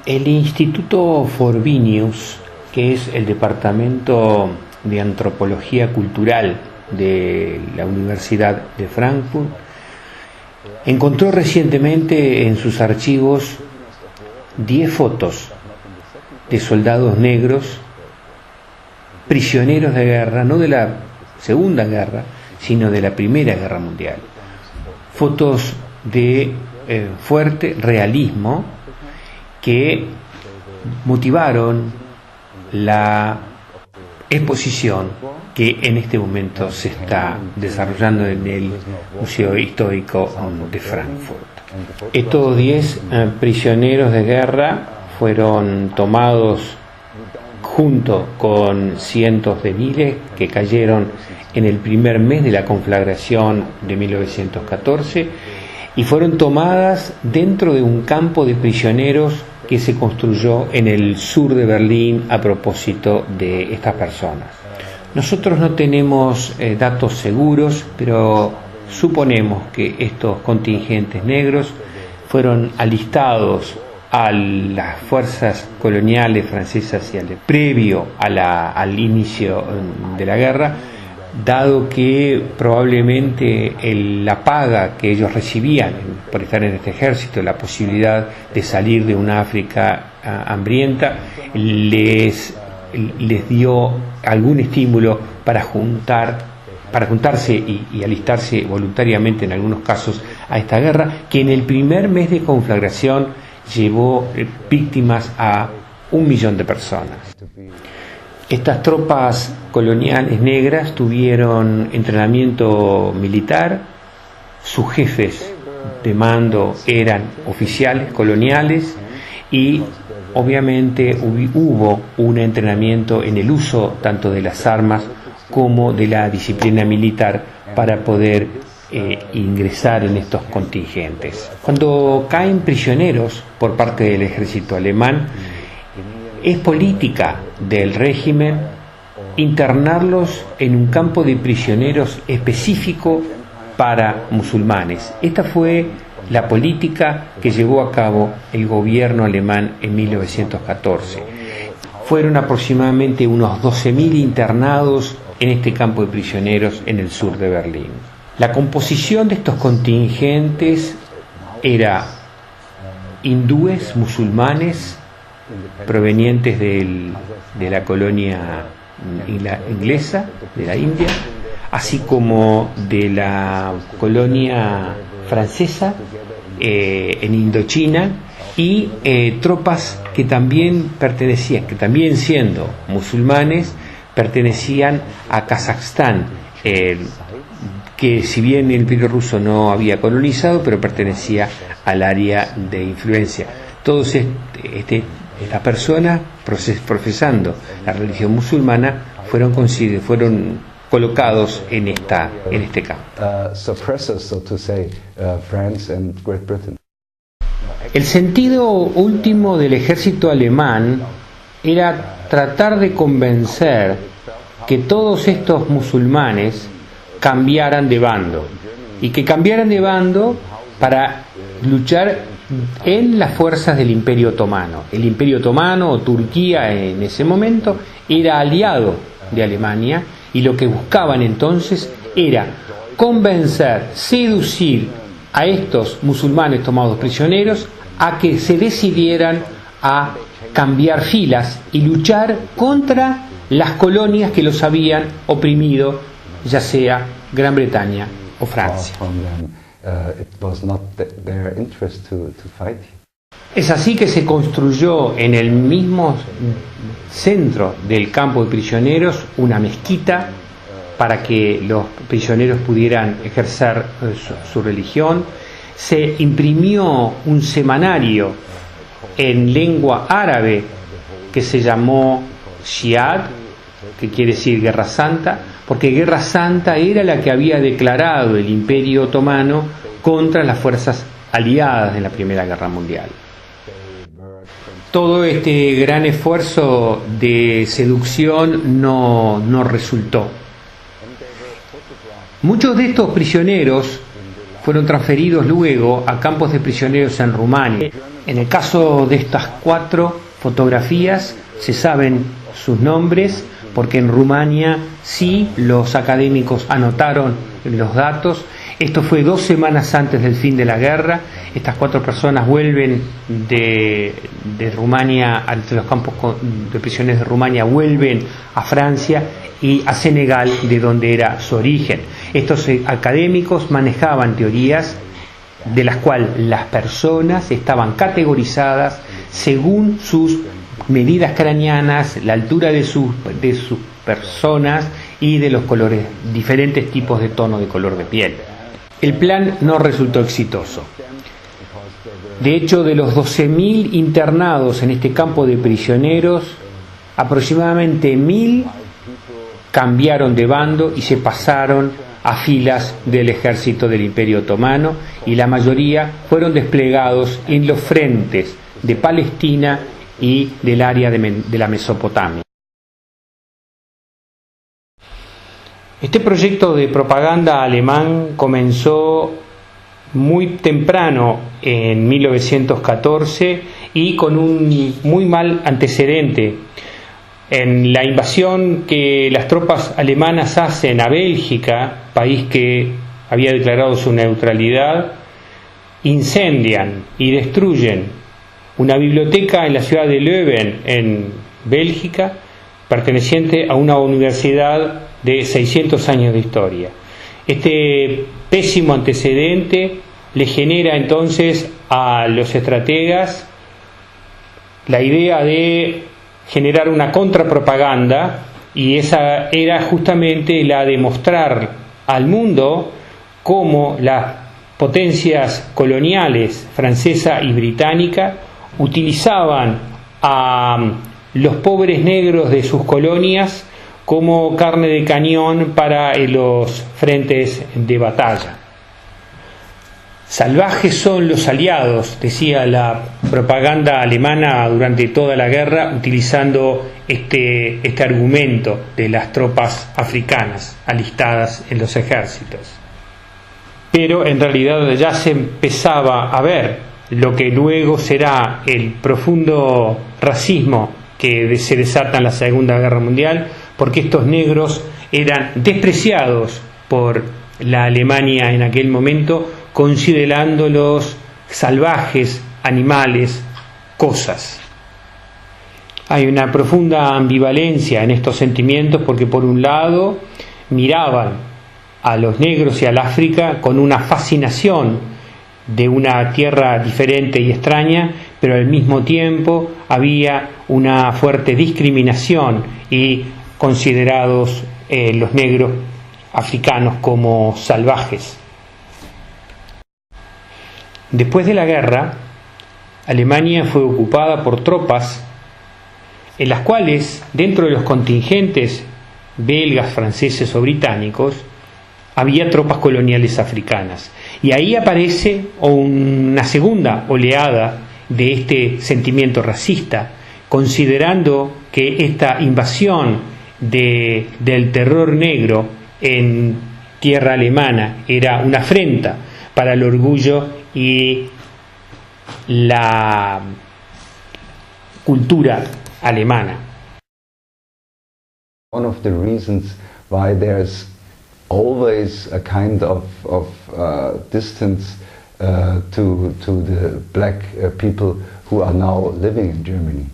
El Instituto Forvinius, que es el Departamento de Antropología Cultural de la Universidad de Frankfurt, encontró recientemente en sus archivos 10 fotos de soldados negros prisioneros de guerra, no de la Segunda Guerra, sino de la Primera Guerra Mundial. Fotos de fuerte realismo que motivaron la exposición que en este momento se está desarrollando en el Museo Histórico de Frankfurt. Estos 10 prisioneros de guerra fueron tomados junto con cientos de miles que cayeron en el primer mes de la conflagración de 1914 y fueron tomadas dentro de un campo de prisioneros que se construyó en el sur de Berlín a propósito de estas personas. Nosotros no tenemos datos seguros, pero suponemos que estos contingentes negros fueron alistados a las fuerzas coloniales francesas y previo al inicio de la guerra, dado que probablemente la paga que ellos recibían por estar en este ejército, la posibilidad de salir de una África hambrienta, les dio algún estímulo para juntarse y alistarse voluntariamente en algunos casos a esta guerra, que en el primer mes de conflagración llevó víctimas a 1 millón de personas. Estas tropas coloniales negras tuvieron entrenamiento militar, sus jefes de mando eran oficiales coloniales y obviamente hubo un entrenamiento en el uso tanto de las armas como de la disciplina militar para poder ingresar en estos contingentes. Cuando caen prisioneros por parte del ejército alemán, es política del régimen internarlos en un campo de prisioneros específico para musulmanes. Esta fue la política que llevó a cabo el gobierno alemán en 1914. Fueron aproximadamente unos 12.000 internados en este campo de prisioneros en el sur de Berlín. La composición de estos contingentes era hindúes, musulmanes, provenientes de la colonia inglesa, de la India, así como de la colonia francesa en Indochina, y tropas que también siendo musulmanes, pertenecían a Kazajstán, que si bien el Imperio Ruso no había colonizado, pero pertenecía al área de influencia. Todos estas personas, profesando la religión musulmana, fueron colocados en este campo. El sentido último del ejército alemán era tratar de convencer que todos estos musulmanes cambiaran de bando, y que cambiaran de bando para luchar en las fuerzas del Imperio Otomano. El Imperio Otomano, o Turquía en ese momento, era aliado de Alemania, y lo que buscaban entonces era convencer, seducir a estos musulmanes tomados prisioneros a que se decidieran a cambiar filas y luchar contra las colonias que los habían oprimido, ya sea Gran Bretaña o Francia. Es así que se construyó en el mismo centro del campo de prisioneros una mezquita para que los prisioneros pudieran ejercer su religión. Se imprimió un semanario en lengua árabe que se llamó Jihad, que quiere decir Guerra Santa, porque Guerra Santa era la que había declarado el Imperio Otomano contra las fuerzas aliadas en la Primera Guerra Mundial. Todo este gran esfuerzo de seducción no resultó. Muchos de estos prisioneros fueron transferidos luego a campos de prisioneros en Rumania. En el caso de estas 4 fotografías se saben sus nombres, porque en Rumania sí los académicos anotaron los datos. Esto fue 2 semanas antes del fin de la guerra. Estas 4 personas vuelven de Rumania, de los campos de prisioneros de Rumania, vuelven a Francia y a Senegal, de donde era su origen. Estos académicos manejaban teorías de las cuales las personas estaban categorizadas según sus medidas craneanas, la altura de sus personas y de los colores, diferentes tipos de tono de color de piel. El plan no resultó exitoso. De hecho, de los 12.000 internados en este campo de prisioneros, aproximadamente 1.000 cambiaron de bando y se pasaron a filas del ejército del Imperio Otomano, y la mayoría fueron desplegados en los frentes de Palestina y del área de la Mesopotamia. Este proyecto de propaganda alemán comenzó muy temprano, en 1914, y con un muy mal antecedente. En la invasión que las tropas alemanas hacen a Bélgica, país que había declarado su neutralidad, incendian y destruyen una biblioteca en la ciudad de Leuven, en Bélgica, perteneciente a una universidad de 600 años de historia. Este pésimo antecedente le genera entonces a los estrategas la idea de generar una contrapropaganda, y esa era justamente la de mostrar al mundo cómo las potencias coloniales francesa y británica utilizaban a los pobres negros de sus colonias como carne de cañón para los frentes de batalla. Salvajes son los aliados, decía la propaganda alemana durante toda la guerra, utilizando este argumento de las tropas africanas alistadas en los ejércitos. Pero en realidad ya se empezaba a ver lo que luego será el profundo racismo que se desata en la Segunda Guerra Mundial, porque estos negros eran despreciados por la Alemania en aquel momento, considerándolos salvajes, animales, cosas. Hay una profunda ambivalencia en estos sentimientos, porque por un lado miraban a los negros y al África con una fascinación de una tierra diferente y extraña, pero al mismo tiempo había una fuerte discriminación y considerados los negros africanos como salvajes. Después de la guerra, Alemania fue ocupada por tropas en las cuales, dentro de los contingentes belgas, franceses o británicos, había tropas coloniales africanas. Y ahí aparece una segunda oleada de este sentimiento racista, considerando que esta invasión del terror negro en tierra alemana era una afrenta para el orgullo y la cultura alemana. One of the reasons why there's always a kind of distance to the black people who are now living in Germany.